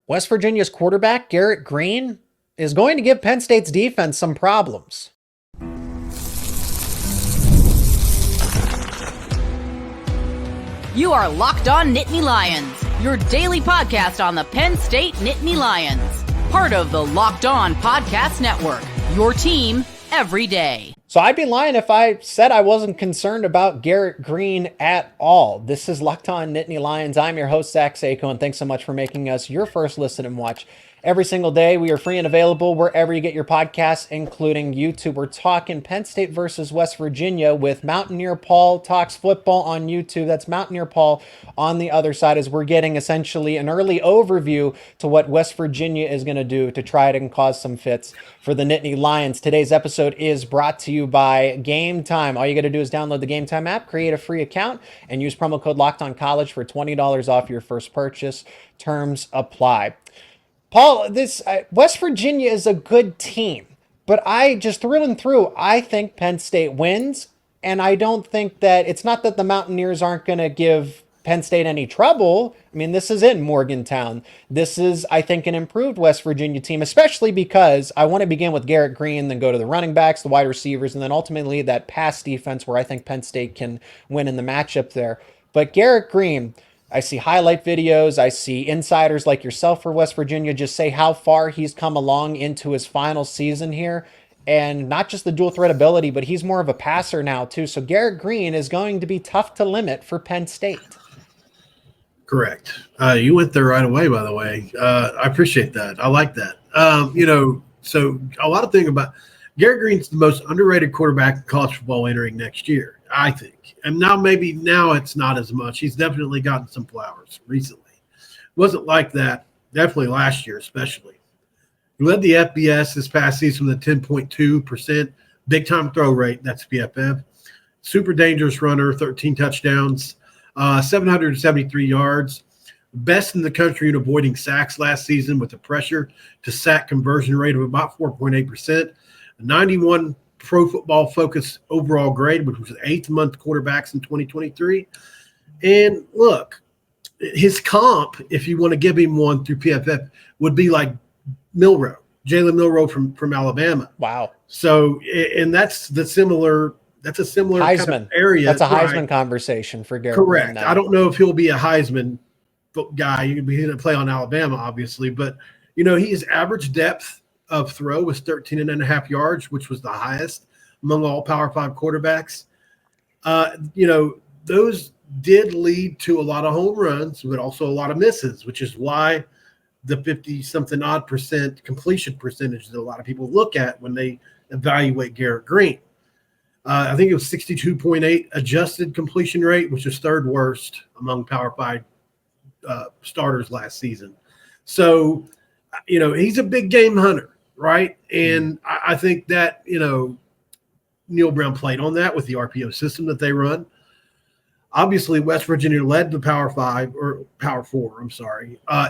West Virginia's quarterback, Garrett Greene, is going to give Penn State's defense some problems. You are Locked On Nittany Lions, your daily podcast on the Penn State Nittany Lions. Part of the Locked On Podcast Network, your team every day. So I'd be lying if I said I wasn't concerned about Garrett Greene at all. This is Locked On Nittany Lions. I'm your host, Seyko, and thanks so much for making us your first listen and watch every single day. We are free and available wherever you get your podcasts, including YouTube. We're talking Penn State versus West Virginia with Mountaineer Paul Talks Football on YouTube. That's Mountaineer Paul on the other side, as we're getting essentially an early overview to what West Virginia is going to do to try to cause some fits for the Nittany Lions. Today's episode is brought to you by Gametime. All you got to do is download the Gametime app, create a free account, and use promo code LOCKEDONCollege for $20 off your first purchase. Terms apply. Paul, this West Virginia is a good team, but I just through and through, I think Penn State wins, and I don't think that it's not that the Mountaineers aren't going to give Penn State any trouble. I mean, this is in Morgantown. This is, I think, an improved West Virginia team, especially because I want to begin with Garrett Greene, then go to the running backs, the wide receivers, and then ultimately that pass defense where I think Penn State can win in the matchup there. But Garrett Greene, I see highlight videos. I see insiders like yourself for West Virginia just say how far he's come along into his final season here. And not just the dual threat ability, but he's more of a passer now too. So Garrett Greene is going to be tough to limit for Penn State. Correct. You went there right away, by the way. I appreciate that. I like that. So a lot of things about Garrett Greene's the most underrated quarterback in college football entering next year, I think. And now it's not as much. He's definitely gotten some flowers recently. It wasn't like that, definitely last year especially. He led the FBS this past season with a 10.2% big-time throw rate. That's PFF. Super dangerous runner, 13 touchdowns, 773 yards. Best in the country in avoiding sacks last season with a pressure to sack conversion rate of about 4.8%. 91 Pro Football Focus overall grade, which was 8th-month quarterbacks in 2023. And look, his comp, if you want to give him one through PFF, would be like Jalen Milroe from Alabama. Wow. So, and that's a similar Heisman kind of area. That's a Heisman conversation for Garrett. Correct. I don't know if he'll be a Heisman guy. He'll be going to play on Alabama, obviously. But, his average depth of throw was 13.5 yards, which was the highest among all Power 5 quarterbacks. Those did lead to a lot of home runs, but also a lot of misses, which is why the 50-something odd percent completion percentage that a lot of people look at when they evaluate Garrett Greene. I think it was 62.8 adjusted completion rate, which is third worst among Power 5 starters last season. So, he's a big game hunter, right? And I think that, Neil Brown played on that with the RPO system that they run. Obviously, West Virginia led the Power 4,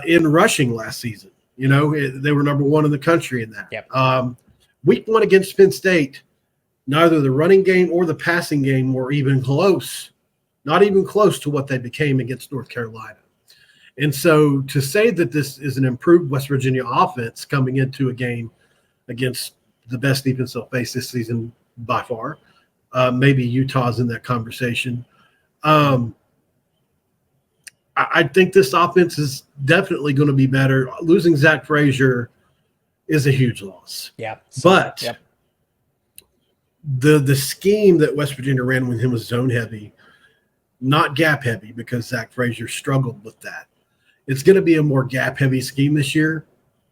in rushing last season. They were number one in the country in that. Yep. Week 1 against Penn State, neither the running game or the passing game were even close, not even close to what they became against North Carolina. And so to say that this is an improved West Virginia offense coming into a game against the best defense they'll face this season by far, maybe Utah's in that conversation. I think this offense is definitely going to be better. Losing Zach Frazier is a huge loss. Yeah. But the scheme that West Virginia ran with him was zone heavy, not gap heavy, because Zach Frazier struggled with that. It's going to be a more gap heavy scheme this year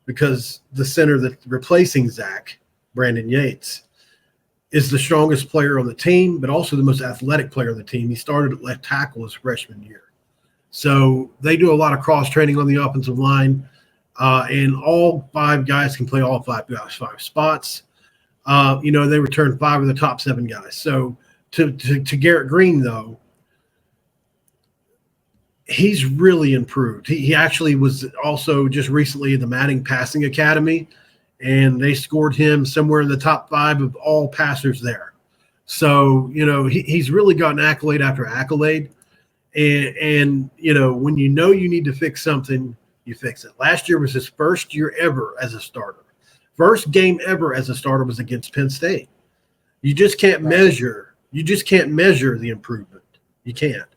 because the center that's replacing Zach, Brandon Yates, is the strongest player on the team, but also the most athletic player on the team. He started at left tackle his freshman year. So they do a lot of cross-training on the offensive line, and all 5 guys can play all 5 spots. They return 5 of the top 7 guys. So to Garrett Greene, though, he's really improved. He actually was also just recently in the Manning Passing Academy, and they scored him somewhere in the top 5 of all passers there. So, he's really gotten accolade after accolade. And when you need to fix something, you fix it. Last year was his first year ever as a starter. First game ever as a starter was against Penn State. You just can't measure. You just can't measure the improvement. You can't,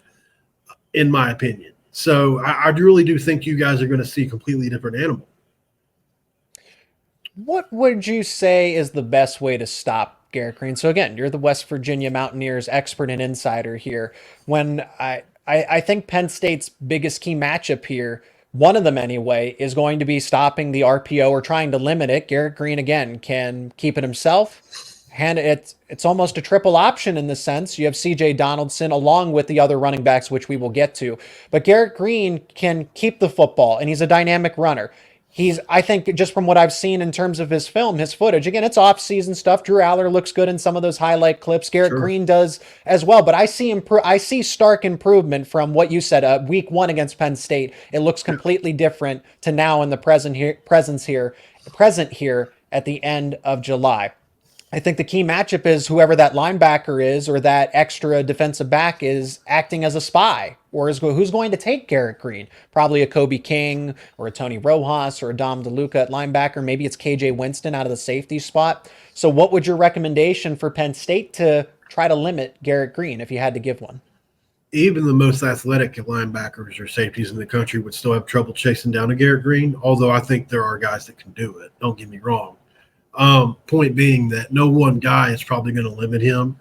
in my opinion. So I really do think you guys are going to see a completely different animal. What would you say is the best way to stop Garrett Greene? So again, you're the West Virginia Mountaineers expert and insider here. When I think Penn State's biggest key matchup here, one of them anyway, is going to be stopping the RPO or trying to limit it. Garrett Greene, again, can keep it himself. And it's almost a triple option in the sense. You have C.J. Donaldson along with the other running backs, which we will get to. But Garrett Greene can keep the football, and he's a dynamic runner. I think just from what I've seen in terms of his film, his footage, again, it's off-season stuff. Drew Aller looks good in some of those highlight clips. Garrett Greene does as well. But I see stark improvement from what you said, week 1 against Penn State. It looks completely different to now in the present here at the end of July. I think the key matchup is whoever that linebacker is or that extra defensive back is acting as a spy, or who's going to take Garrett Greene? Probably a Kobe King or a Tony Rojas or a Dom DeLuca at linebacker. Maybe it's KJ Winston out of the safety spot. So what would your recommendation for Penn State to try to limit Garrett Greene if you had to give one? Even the most athletic linebackers or safeties in the country would still have trouble chasing down a Garrett Greene, although I think there are guys that can do it. Don't get me wrong. Point being that no one guy is probably going to limit him.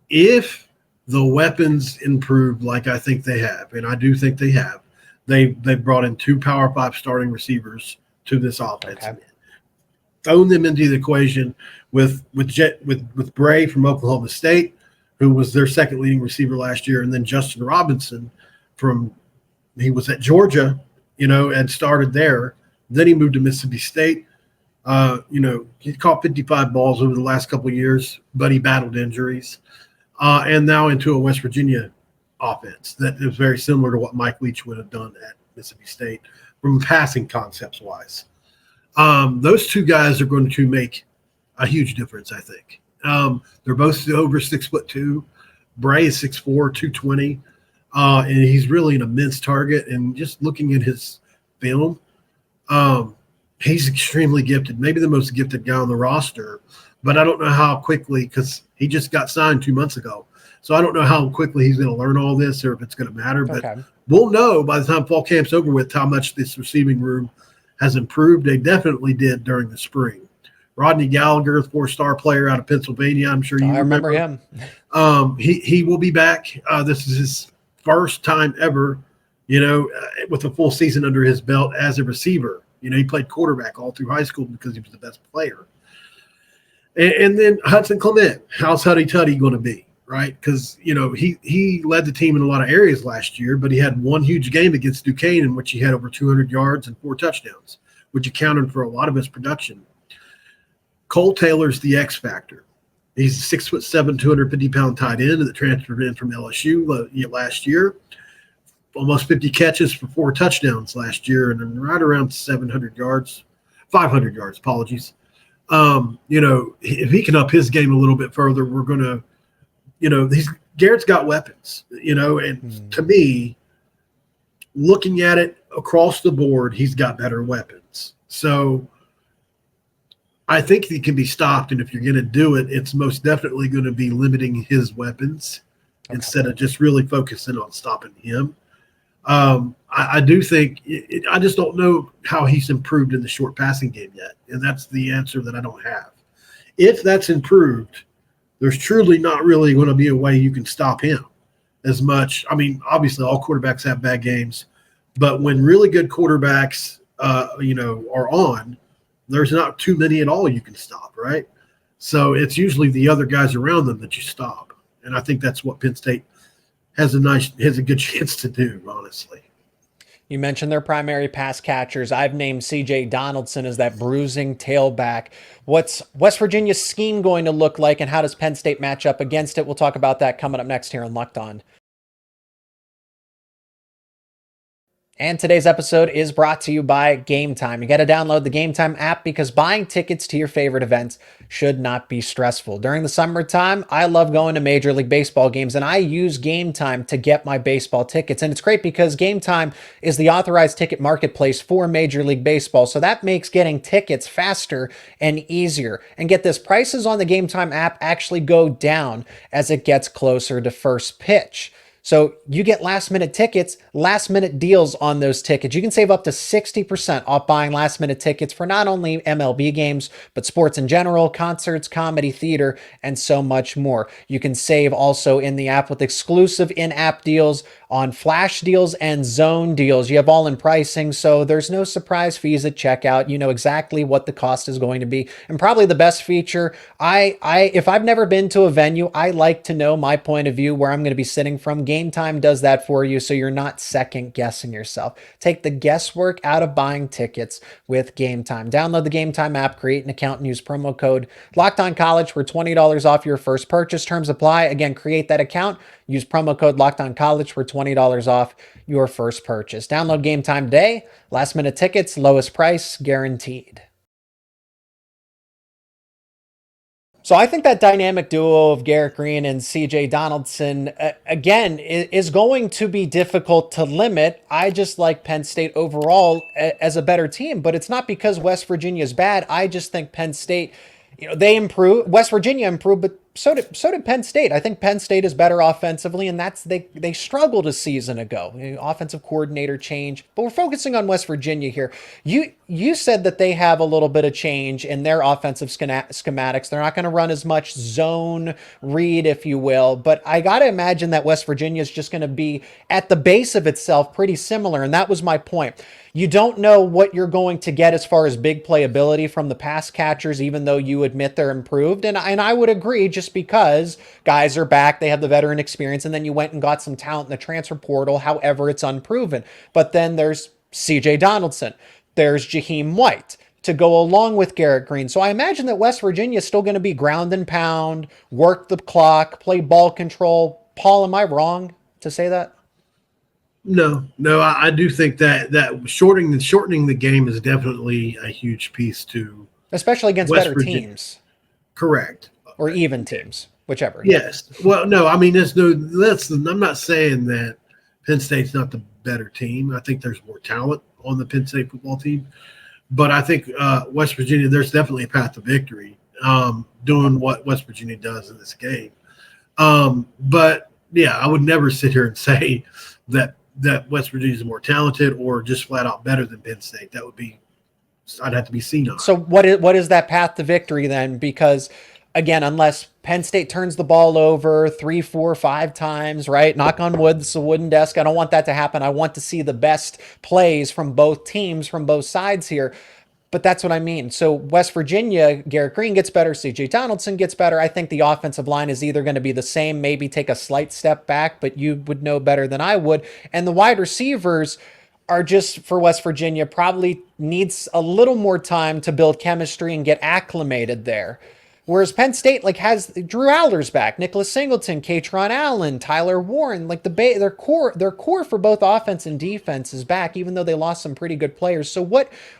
If the weapons improve like I think they have, and I do think they have, they brought in 2 Power 5 starting receivers to this offense. Okay. Thrown them into the equation with Bray from Oklahoma State, who was their second leading receiver last year, and then Justin Robinson he was at Georgia, and started there. Then he moved to Mississippi State. He caught 55 balls over the last couple of years, but he battled injuries. And now into a West Virginia offense that is very similar to what Mike Leach would have done at Mississippi State from passing concepts wise. Those 2 guys are going to make a huge difference, I think. They're both over 6'2". Bray is 6'4", 220. And he's really an immense target. And just looking at his film, he's extremely gifted, maybe the most gifted guy on the roster, but I don't know how quickly, because he just got signed 2 months ago. So I don't know how quickly he's going to learn all this or if it's going to matter. But we'll know by the time fall camp's over with how much this receiving room has improved. They definitely did during the spring. Rodney Gallagher, 4-star player out of Pennsylvania. I'm sure you remember him. He will be back. This is his first time ever, with a full season under his belt as a receiver. He played quarterback all through high school because he was the best player. And then Hudson Clement, how's Huddy Tuddy going to be, right? Because, he led the team in a lot of areas last year, but he had one huge game against Duquesne in which he had over 200 yards and 4 touchdowns, which accounted for a lot of his production. Cole Taylor's the X factor. He's a 6'7", 250-pound tight end that transferred in from LSU last year. Almost 50 catches for 4 touchdowns last year and right around 500 yards, apologies. If he can up his game a little bit further, we're going to, Garrett's got weapons, and to me, looking at it across the board, he's got better weapons. So I think he can be stopped. And if you're going to do it, it's most definitely going to be limiting his weapons instead of just really focusing on stopping him. I do think I just don't know how he's improved in the short passing game yet. And that's the answer that I don't have. If that's improved, there's truly not really going to be a way you can stop him as much. I mean, obviously all quarterbacks have bad games, but when really good quarterbacks, are on, there's not too many at all you can stop. Right. So it's usually the other guys around them that you stop. And I think that's what Penn State has a good chance to do, honestly. You mentioned their primary pass catchers. I've named C.J. Donaldson as that bruising tailback. What's West Virginia's scheme going to look like, and how does Penn State match up against it? We'll talk about that coming up next here on Locked On. And today's episode is brought to you by Gametime. You got to download the Gametime app because buying tickets to your favorite events should not be stressful. During the summertime, I love going to Major League Baseball games, and I use Gametime to get my baseball tickets. And it's great because Gametime is the authorized ticket marketplace for Major League Baseball, so that makes getting tickets faster and easier. And get this, prices on the Gametime app actually go down as it gets closer to first pitch. So you get last minute tickets, last minute deals on those tickets. You can save up to 60% off buying last minute tickets for not only MLB games, but sports in general, concerts, comedy, theater, and so much more. You can save also in the app with exclusive in-app deals on flash deals and zone deals. You have all in pricing, so there's no surprise fees at checkout. You know exactly what the cost is going to be. And probably the best feature, if I've never been to a venue, I like to know my point of view where I'm going to be sitting from. Gametime does that for you, so you're not second guessing yourself. Take the guesswork out of buying tickets with Gametime. Download the Gametime app, create an account, and use promo code LOCKEDONCollege for $20 off your first purchase. Terms apply. Again, create that account, use promo code LOCKEDONCollege for $20 off your first purchase. Download Gametime today. Last minute tickets, lowest price guaranteed. So I think that dynamic duo of Garrett Greene and CJ Donaldson, again, is going to be difficult to limit. I just like Penn State overall as a better team, but it's not because West Virginia is bad. I just think Penn State, they improved. West Virginia improved, but so did Penn State. I think Penn State is better offensively, and they struggled a season ago. Offensive coordinator change, but we're focusing on West Virginia here. You said that they have a little bit of change in their offensive schematics. They're not going to run as much zone read, if you will, but I got to imagine that West Virginia is just going to be at the base of itself pretty similar, and that was my point. You don't know what you're going to get as far as big playability from the pass catchers, even though you admit they're improved. And I would agree, just because guys are back, they have the veteran experience, and then you went and got some talent in the transfer portal. However, it's unproven. But then there's CJ Donaldson. There's Jaheim White to go along with Garrett Greene. So I imagine that West Virginia is still going to be ground and pound, work the clock, play ball control. Paul, am I wrong to say that? No, I do think that shortening the game is definitely a huge piece to, especially against West better Virginia. Teams. Correct. Or even teams, whichever. Yes. Well, no, I mean, I'm not saying that Penn State's not the better team. I think there's more talent on the Penn State football team, but I think West Virginia, there's definitely a path to victory doing what West Virginia does in this game. But yeah, I would never sit here and say that West Virginia is more talented or just flat out better than Penn State. That would be, I'd have to be seen on. So what is that path to victory then? Because again, unless Penn State turns the ball over 3, 4, 5 times, right? Knock on wood, this is a wooden desk. I don't want that to happen. I want to see the best plays from both teams, from both sides here. But that's what I mean. So West Virginia, Garrett Greene gets better, CJ Donaldson gets better. I think the offensive line is either going to be the same, maybe take a slight step back, but you would know better than I would. And the wide receivers are just, for West Virginia, probably needs a little more time to build chemistry and get acclimated there. Whereas Penn State has Drew Alder's back, Nicholas Singleton, Katron Allen, Tyler Warren, their core for both offense and defense is back, even though they lost some pretty good players. So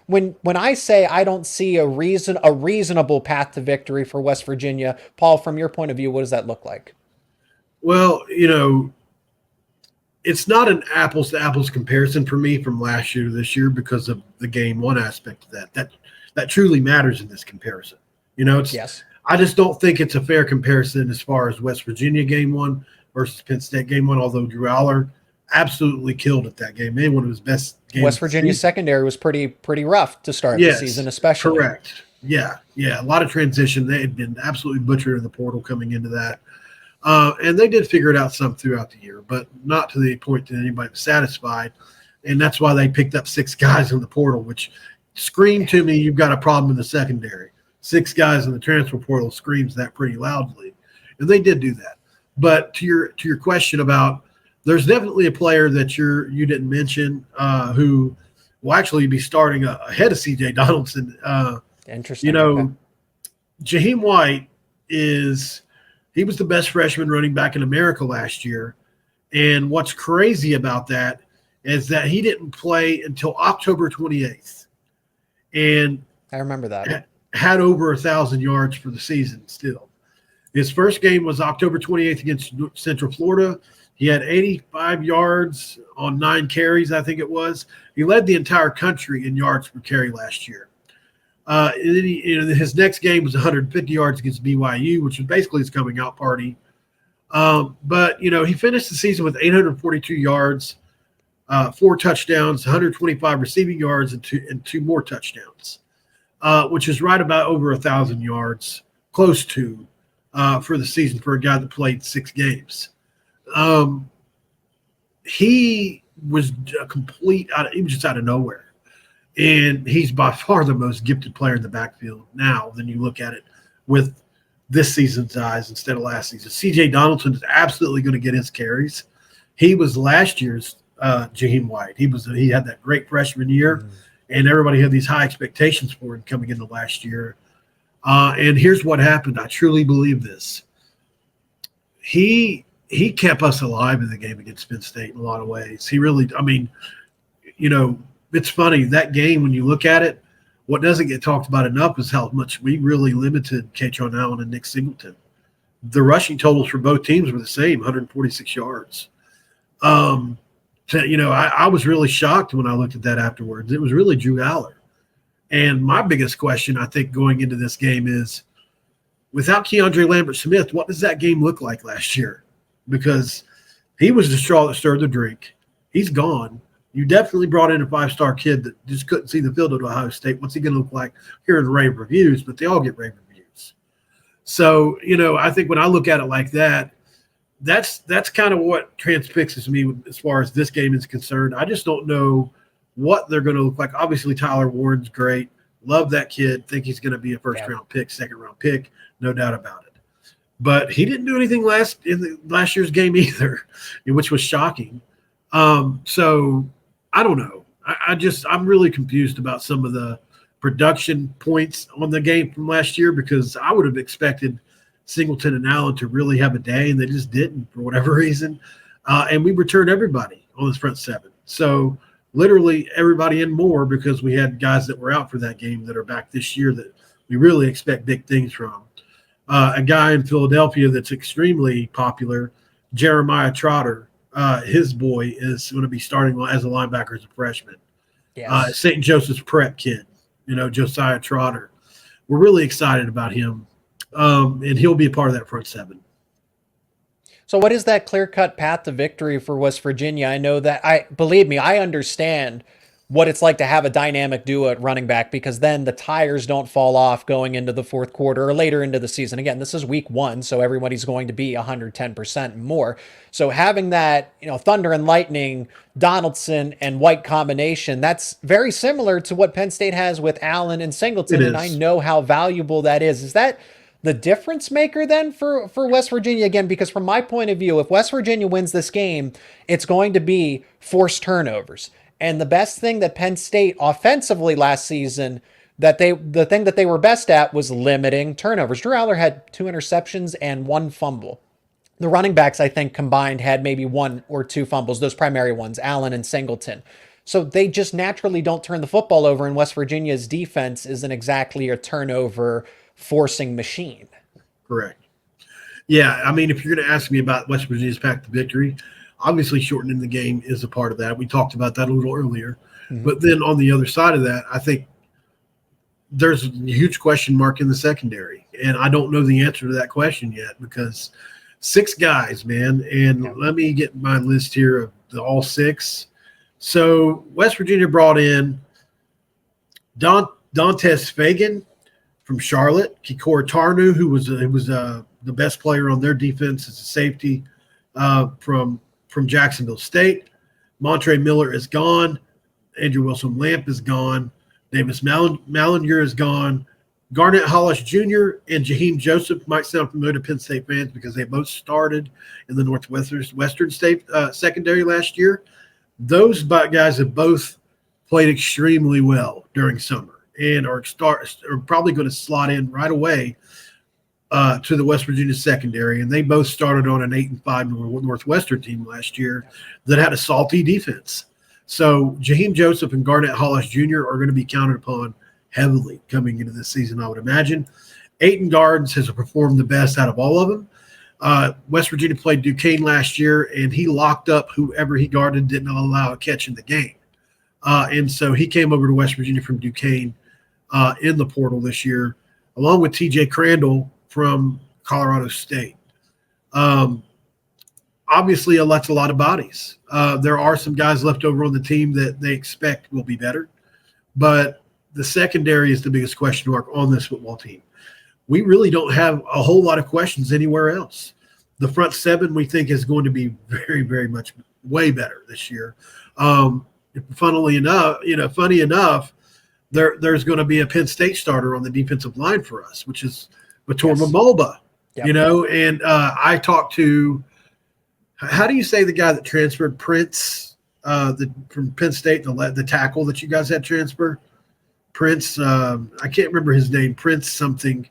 when I say I don't see a reasonable path to victory for West Virginia, Paul, from your point of view, what does that look like? Well, it's not an apples to apples comparison for me from last year to this year because of the game one aspect of that truly matters in this comparison. Yes. I just don't think it's a fair comparison as far as West Virginia game one versus Penn State game one, although Drew Aller absolutely killed at that game. Maybe one of his best games. West Virginia's secondary was pretty rough to start the season, especially. Correct. Yeah. A lot of transition. They had been absolutely butchered in the portal coming into that. And they did figure it out some throughout the year, but not to the point that anybody was satisfied. And that's why they picked up 6 guys in the portal, which screamed to me, you've got a problem in the secondary. 6 guys in the transfer portal screams that pretty loudly, and they did do that. But to your question about, there's definitely a player that you didn't mention who will actually be starting ahead of CJ Donaldson. Interesting. Jaheim White he was the best freshman running back in America last year, and what's crazy about that is that he didn't play until October 28th, and I remember that. Had over 1,000 yards for the season still. His first game was October 28th against Central Florida. He had 85 yards on 9 carries, I think it was. He led the entire country in yards per carry last year. And then his next game was 150 yards against BYU, which was basically his coming out party. But he finished the season with 842 yards, 4 touchdowns, 125 receiving yards, and two more touchdowns, which is right about over 1,000 yards, close to, for the season for a guy that played 6 games. He was he was just out of nowhere. And he's by far the most gifted player in the backfield now than you look at it with this season's eyes instead of last season. C.J. Donaldson is absolutely going to get his carries. He was last year's Jaheim White. He had that great freshman year, and everybody had these high expectations for him coming into last year. And here's what happened. I truly believe this. He kept us alive in the game against Penn State in a lot of ways. He really, it's funny, that game, when you look at it, what doesn't get talked about enough is how much we really limited Katron Allen and Nick Singleton. The rushing totals for both teams were the same, 146 yards. I was really shocked when I looked at that afterwards. It was really Drew Aller. And my biggest question, I think, going into this game is, without Keandre Lambert-Smith, what does that game look like last year? Because he was the straw that stirred the drink. He's gone. You definitely brought in a 5-star kid that just couldn't see the field at Ohio State. What's he going to look like? Hearing rave reviews, but they all get rave reviews. So, I think when I look at it like that, that's kind of what transfixes me as far as this game is concerned. I just don't know what they're going to look like. Obviously, Tyler Warren's great. Love that kid. Think he's going to be a first-round pick, second-round pick, no doubt about it. But he didn't do anything in last year's game either, which was shocking. So I don't know. I'm really confused about some of the production points on the game from last year, because I would have expected Singleton and Allen to really have a day, and they just didn't for whatever reason. And we returned everybody on this front seven. So literally everybody and more, because we had guys that were out for that game that are back this year that we really expect big things from. A guy in Philadelphia that's extremely popular, Jeremiah Trotter, his boy is going to be starting as a linebacker as a freshman. Yes. St. Joseph's Prep kid, Josiah Trotter. We're really excited about him, and he'll be a part of that front seven. So what is that clear-cut path to victory for West Virginia? I know that believe me, I understand what it's like to have a dynamic duo at running back, because then the tires don't fall off going into the fourth quarter or later into the season. Again, this is week 1, so everybody's going to be 110% more. So having that, thunder and lightning, Donaldson and White combination, that's very similar to what Penn State has with Allen and Singleton, and I know how valuable that is. Is that the difference maker then for West Virginia? Again, because from my point of view, if West Virginia wins this game, it's going to be forced turnovers. And the best thing that Penn State offensively last season, the thing that they were best at was limiting turnovers. Drew Aller had 2 interceptions and 1 fumble. The running backs, I think, combined had maybe 1 or 2 fumbles, those primary ones, Allen and Singleton. So they just naturally don't turn the football over, and West Virginia's defense isn't exactly a turnover forcing machine. Correct. Yeah, I mean, if you're going to ask me about West Virginia's path to victory, obviously shortening the game is a part of that. We talked about that a little earlier. Mm-hmm. But then on the other side of that, I think there's a huge question mark in the secondary. And I don't know the answer to that question yet, because 6 guys, man. And let me get my list here of all 6. So West Virginia brought in Dantes Fagan from Charlotte, Kikor Tarnu, who was the best player on their defense as a safety from Jacksonville State. Montre Miller is gone. Andrew Wilson-Lamp is gone. Davis Mallinger is gone. Garnett Hollis Jr. and Jaheim Joseph might sound familiar to Penn State fans because they both started in the Northwestern State secondary last year. Those guys have both played extremely well during summer and are probably going to slot in right away to the West Virginia secondary. And they both started on an 8-5 Northwestern team last year that had a salty defense. So Jaheim Joseph and Garnett Hollis Jr. are going to be counted upon heavily coming into this season, I would imagine. Aiton Gardens has performed the best out of all of them. West Virginia played Duquesne last year, and he locked up whoever he guarded, didn't allow a catch in the game. And so he came over to West Virginia from Duquesne in the portal this year, along with TJ Crandall from Colorado State. Obviously, that's a lot of bodies. There are some guys left over on the team that they expect will be better, but the secondary is the biggest question mark on this football team. We really don't have a whole lot of questions anywhere else. The front seven we think is going to be very, very much way better this year. Funny enough, there's going to be a Penn State starter on the defensive line for us, which is Batorma Mulba. Yep. And I talked to, how do you say the guy that transferred, Prince, from Penn State, the tackle that you guys had transfer? Prince, I can't remember his name, Prince something.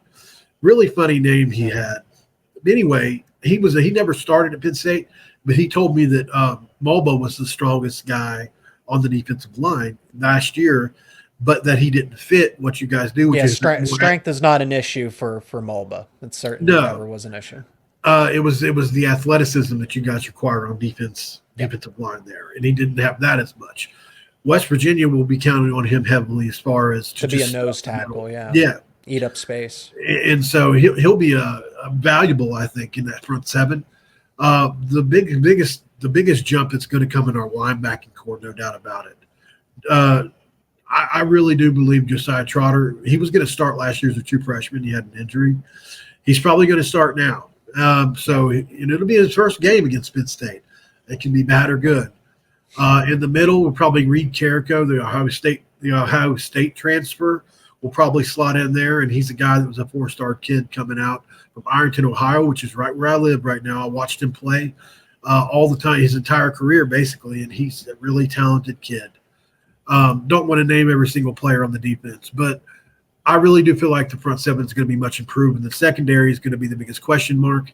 Really funny name he had. Anyway, he never started at Penn State, but he told me that Mulba was the strongest guy on the defensive line last year, but that he didn't fit what you guys do. Strength is not an issue for Mulba. It certainly never was an issue. It was the athleticism that you guys require on defensive line there, and he didn't have that as much. West Virginia will be counting on him heavily as far as to be a nose tackle, yeah, eat up space, and so he'll be a valuable, I think, in that front seven. The biggest jump that's going to come in our linebacking core, no doubt about it. I really do believe Josiah Trotter. He was going to start last year as a true freshman. He had an injury. He's probably going to start now. So it'll be his first game against Penn State. It can be bad or good. In the middle, we'll probably Reed Carrico, the Ohio State transfer, will probably slot in there, and he's a guy that was a 4-star kid coming out from Ironton, Ohio, which is right where I live right now. I watched him play all the time, his entire career basically, and he's a really talented kid. Don't want to name every single player on the defense, but I really do feel like the front seven is going to be much improved, and the secondary is going to be the biggest question mark.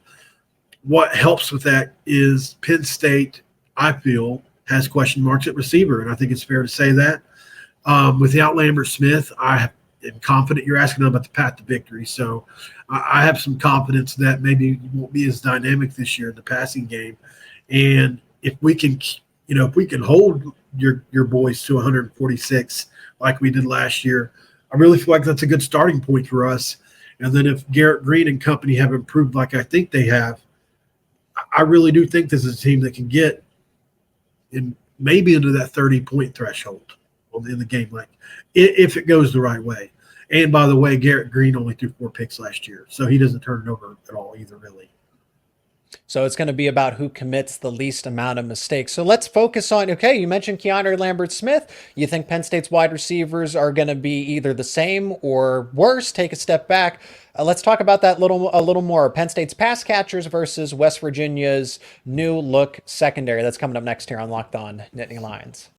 What helps with that is Penn State, I feel, has question marks at receiver, and I think it's fair to say that. Without Lambert Smith, I am confident. You're asking about the path to victory, so I have some confidence that maybe it won't be as dynamic this year in the passing game. And if we can, hold your boys to 146 like we did last year, I really feel like that's a good starting point for us. And then if Garrett Greene and company have improved like I think they have, I really do think this is a team that can get maybe into that 30-point threshold in the game, like if it goes the right way. And by the way, Garrett Greene only threw 4 picks last year, so he doesn't turn it over at all either, really. So it's going to be about who commits the least amount of mistakes. So let's focus on, you mentioned Keandre Lambert-Smith. You think Penn State's wide receivers are going to be either the same or worse? Take a step back. Let's talk about that a little more. Penn State's pass catchers versus West Virginia's new look secondary. That's coming up next here on Locked On Nittany Lions.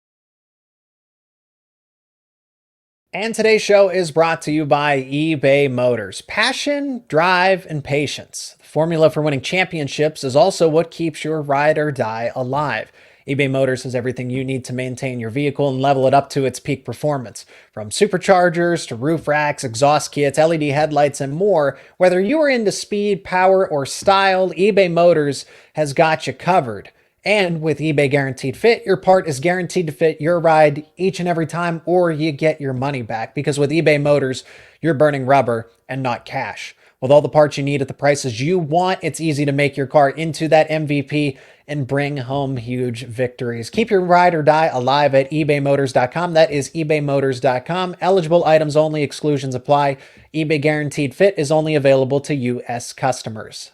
And today's show is brought to you by eBay Motors. Passion, drive, and patience. The formula for winning championships is also what keeps your ride or die alive. eBay Motors has everything you need to maintain your vehicle and level it up to its peak performance. From superchargers to roof racks, exhaust kits, LED headlights, and more, whether you are into speed, power, or style, eBay Motors has got you covered. And with eBay Guaranteed Fit, your part is guaranteed to fit your ride each and every time, or you get your money back. Because with eBay Motors, you're burning rubber and not cash. With all the parts you need at the prices you want, it's easy to make your car into that MVP and bring home huge victories. Keep your ride or die alive at ebaymotors.com. That is ebaymotors.com. Eligible items only, exclusions apply. eBay Guaranteed Fit is only available to U.S. customers.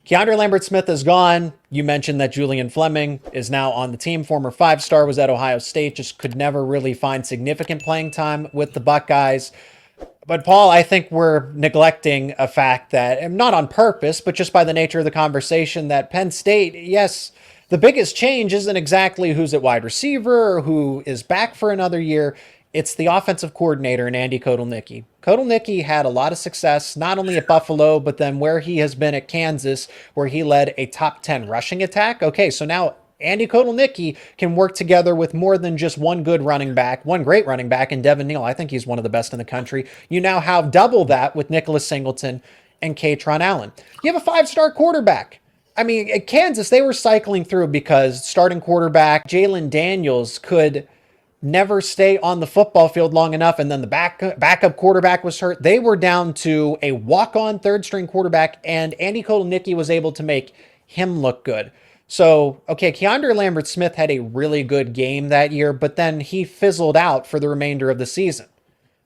Keandre Lambert-Smith is gone. You mentioned that Julian Fleming is now on the team. Former 5-star, was at Ohio State, just could never really find significant playing time with the Buckeyes. But Paul, I think we're neglecting a fact that, not on purpose, but just by the nature of the conversation, that Penn State, yes, the biggest change isn't exactly who's at wide receiver or who is back for another year. It's the offensive coordinator in Andy Kotelnicki. Kotelnicki had a lot of success, not only at Buffalo, but then where he has been at Kansas, where he led a top 10 rushing attack. Okay, so now Andy Kotelnicki can work together with more than just one good running back, one great running back in Devin Neal. I think he's one of the best in the country. You now have double that with Nicholas Singleton and Katron Allen. You have a 5-star quarterback. I mean, at Kansas, they were cycling through because starting quarterback Jalen Daniels could never stay on the football field long enough, and then the backup quarterback was hurt. They were down to a walk-on third-string quarterback, and Andy Kotelnicki was able to make him look good. So, okay, Keandre Lambert-Smith had a really good game that year, but then he fizzled out for the remainder of the season.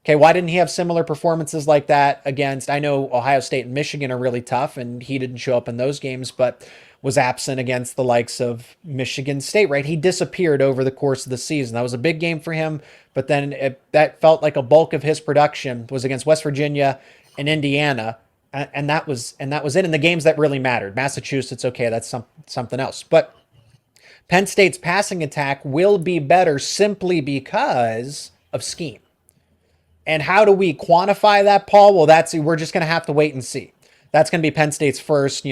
Okay, why didn't he have similar performances like that against, I know Ohio State and Michigan are really tough, and he didn't show up in those games, but was absent against the likes of Michigan State, right? He disappeared over the course of the season. That was a big game for him, but then that felt like a bulk of his production was against West Virginia and Indiana, and that was it in the games that really mattered. Massachusetts, okay, that's something else. But Penn State's passing attack will be better simply because of scheme. And how do we quantify that, Paul? Well, we're just going to have to wait and see. That's going to be Penn State's first,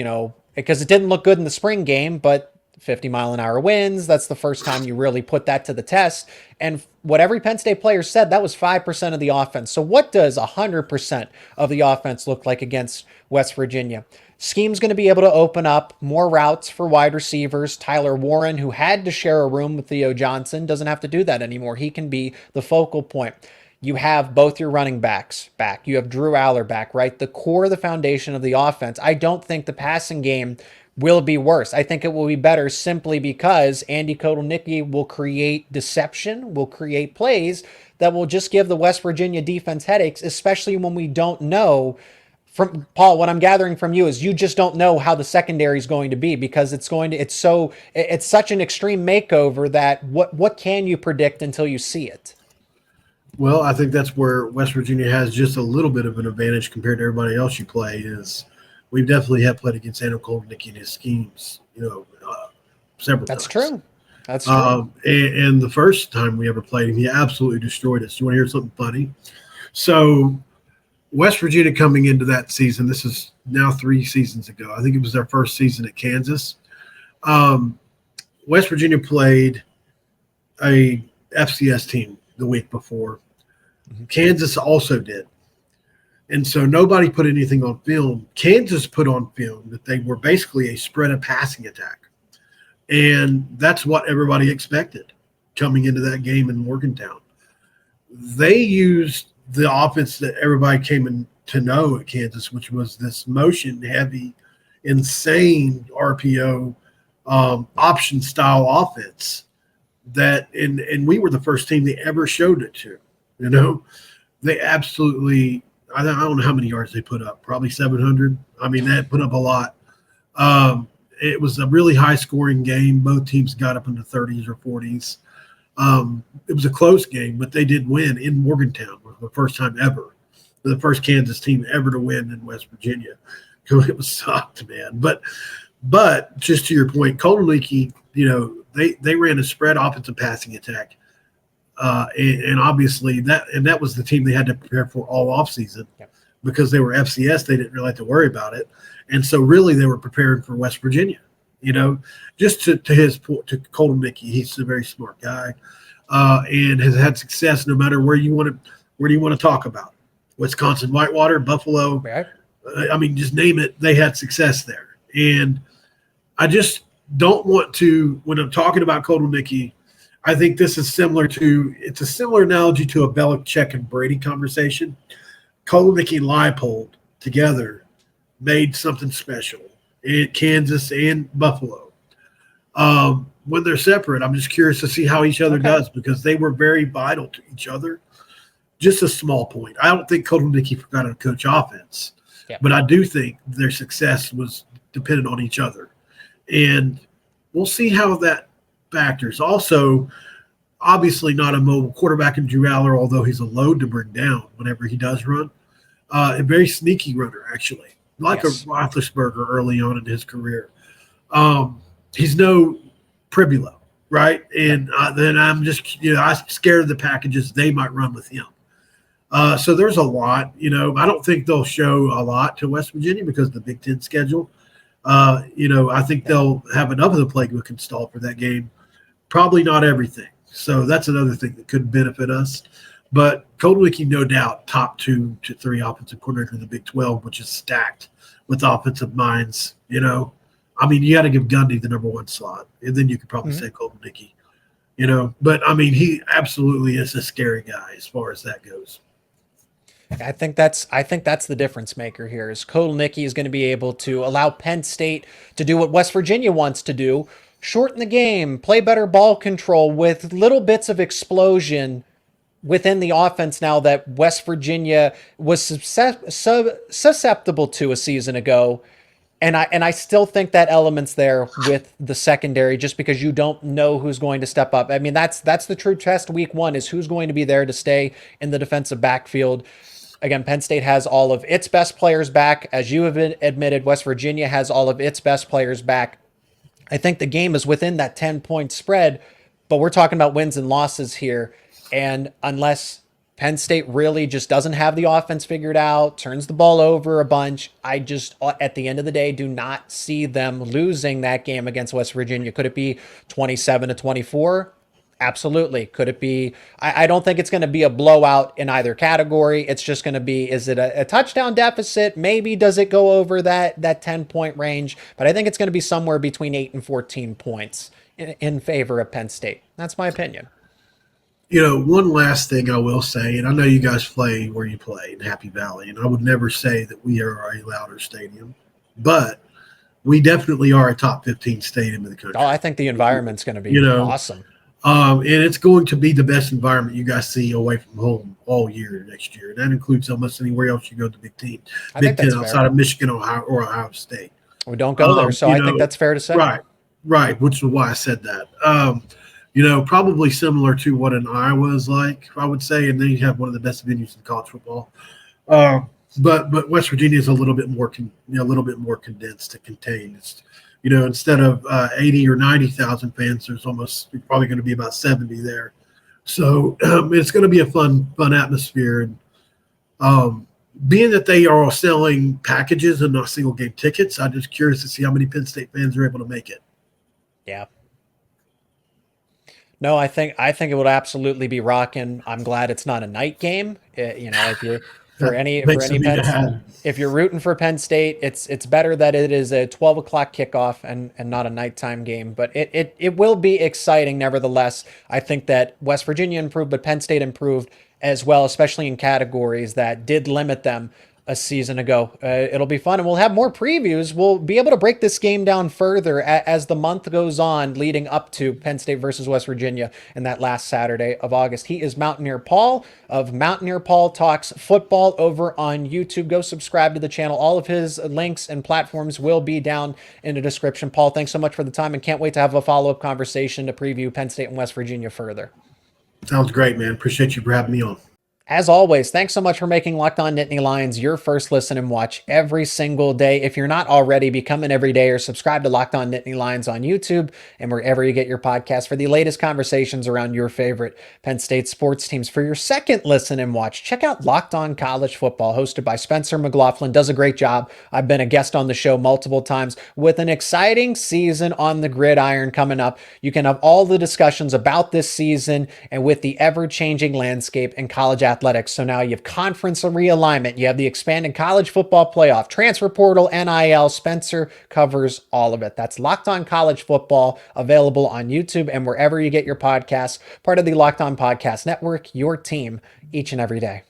because it didn't look good in the spring game, but 50-mile-an-hour winds, that's the first time you really put that to the test. And what every Penn State player said, that was 5% of the offense. So what does 100% of the offense look like against West Virginia? Scheme's going to be able to open up more routes for wide receivers. Tyler Warren, who had to share a room with Theo Johnson, doesn't have to do that anymore. He can be the focal point. You have both your running backs back. You have Drew Aller back, right? The core of the foundation of the offense. I don't think the passing game will be worse. I think it will be better simply because Andy Kotelnicki will create deception, will create plays that will just give the West Virginia defense headaches, especially when we don't know. From Paul, what I'm gathering from you is you just don't know how the secondary is going to be because it's such an extreme makeover that what can you predict until you see it? Well, I think that's where West Virginia has just a little bit of an advantage compared to everybody else you play is we definitely have played against Andy Kotelnicki and his schemes, several times. That's true. That's true. And the first time we ever played him, he absolutely destroyed us. You want to hear something funny? So West Virginia coming into that season, this is now 3 seasons ago. I think it was their first season at Kansas. West Virginia played a FCS team the week before. Kansas also did. And so nobody put anything on film. Kansas put on film that they were basically a spread of passing attack. And that's what everybody expected coming into that game in Morgantown. They used the offense that everybody came in to know at Kansas, which was this motion-heavy, insane RPO option-style offense that and we were the first team they ever showed it to. They absolutely – I don't know how many yards they put up, probably 700. I mean, they put up a lot. It was a really high-scoring game. Both teams got up into 30s or 40s. It was a close game, but they did win in Morgantown for the first time ever. The first Kansas team ever to win in West Virginia. It was sucked, man. But just to your point, Kotelnicki, they ran a spread offensive passing attack. And obviously that was the team they had to prepare for all offseason because they were FCS. They didn't really have to worry about it. And so really they were preparing for West Virginia, just to Kotelnicki. He's a very smart guy and has had success no matter where do you want to talk about? Wisconsin, Whitewater, Buffalo. Right. I mean, just name it. They had success there. And I just don't want to, when I'm talking about Kotelnicki, I think this is it's a similar analogy to a Belichick and Brady conversation. Kotelnicki and Leipold together made something special in Kansas and Buffalo. When they're separate, I'm just curious to see how each other does because they were very vital to each other. Just a small point. I don't think Kotelnicki forgot how to coach offense, but I do think their success was dependent on each other. And we'll see how that factors. Also, obviously not a mobile quarterback in Drew Aller, although he's a load to bring down whenever he does run. A very sneaky runner, actually, like a Roethlisberger early on in his career. He's no Pribulo, right? And then I'm just, I'm scared of the packages they might run with him. So there's a lot, I don't think they'll show a lot to West Virginia because of the Big Ten schedule. I think they'll have enough of the playbook installed for that game. Probably not everything. So that's another thing that could benefit us. But Koldwicki, no doubt, top 2 to 3 offensive coordinator in the Big 12, which is stacked with offensive minds. You got to give Gundy the number 1 slot, and then you could probably say Koldwicki. But he absolutely is a scary guy as far as that goes. I think that's the difference maker here. Is Kotelnicki is going to be able to allow Penn State to do what West Virginia wants to do, shorten the game, play better ball control with little bits of explosion within the offense now that West Virginia was susceptible to a season ago. And I still think that element's there with the secondary, just because you don't know who's going to step up. I mean, that's the true test week 1, is who's going to be there to stay in the defensive backfield. Again, Penn State has all of its best players back. As you have admitted, West Virginia has all of its best players back. I think the game is within that 10-point spread, but we're talking about wins and losses here. And unless Penn State really just doesn't have the offense figured out, turns the ball over a bunch, I just, at the end of the day, do not see them losing that game against West Virginia. Could it be 27-24? Absolutely. Could it be? I don't think it's going to be a blowout in either category. It's just going to be, is it a touchdown deficit? Maybe does it go over that 10-point range? But I think it's going to be somewhere between 8 and 14 points in favor of Penn State. That's my opinion. One last thing I will say, and I know you guys play where you play in Happy Valley, and I would never say that we are a louder stadium, but we definitely are a top 15 stadium in the country. Oh, I think the environment's going to be awesome. And it's going to be the best environment you guys see away from home all year next year. And that includes almost anywhere else you go to the Big Ten outside of Michigan, Ohio State. We don't go there, so I think that's fair to say. Right, which is why I said that. Probably similar to what an Iowa is like, I would say, and then you have one of the best venues in college football. But West Virginia is a little bit more condensed and contained. It's, instead of 80 or 90,000 fans, there's probably going to be about 70 there. So it's going to be a fun atmosphere. And being that they are selling packages and not single game tickets, I'm just curious to see how many Penn State fans are able to make it. Yeah. No, I think it would absolutely be rocking. I'm glad it's not a night game. If you're if you're rooting for Penn State, it's better that it is a 12 o'clock kickoff and not a nighttime game. But it will be exciting nevertheless. I think that West Virginia improved, but Penn State improved as well, especially in categories that did limit them a season ago. It'll be fun, and we'll have more previews. We'll be able to break this game down further as the month goes on, leading up to Penn State versus West Virginia in that last Saturday of August. He is Mountaineer Paul of Mountaineer Paul Talks Football over on YouTube. Go subscribe to the channel. All of his links and platforms will be down in the description. Paul, thanks so much for the time, and can't wait to have a follow-up conversation to preview Penn State and West Virginia further. Sounds great, man. Appreciate you for having me on. As always, thanks so much for making Locked On Nittany Lions your first listen and watch every single day. If you're not already, become an everydayer. Subscribe to Locked On Nittany Lions on YouTube and wherever you get your podcasts for the latest conversations around your favorite Penn State sports teams. For your second listen and watch, check out Locked On College Football, hosted by Spencer McLaughlin. Does a great job. I've been a guest on the show multiple times. With an exciting season on the gridiron coming up, you can have all the discussions about this season and with the ever-changing landscape in college athletics. So now you have conference realignment, you have the expanded college football playoff, transfer portal, NIL. Spencer covers all of it. That's Locked On College Football, available on YouTube and wherever you get your podcasts. Part of the Locked On Podcast Network, your team each and every day.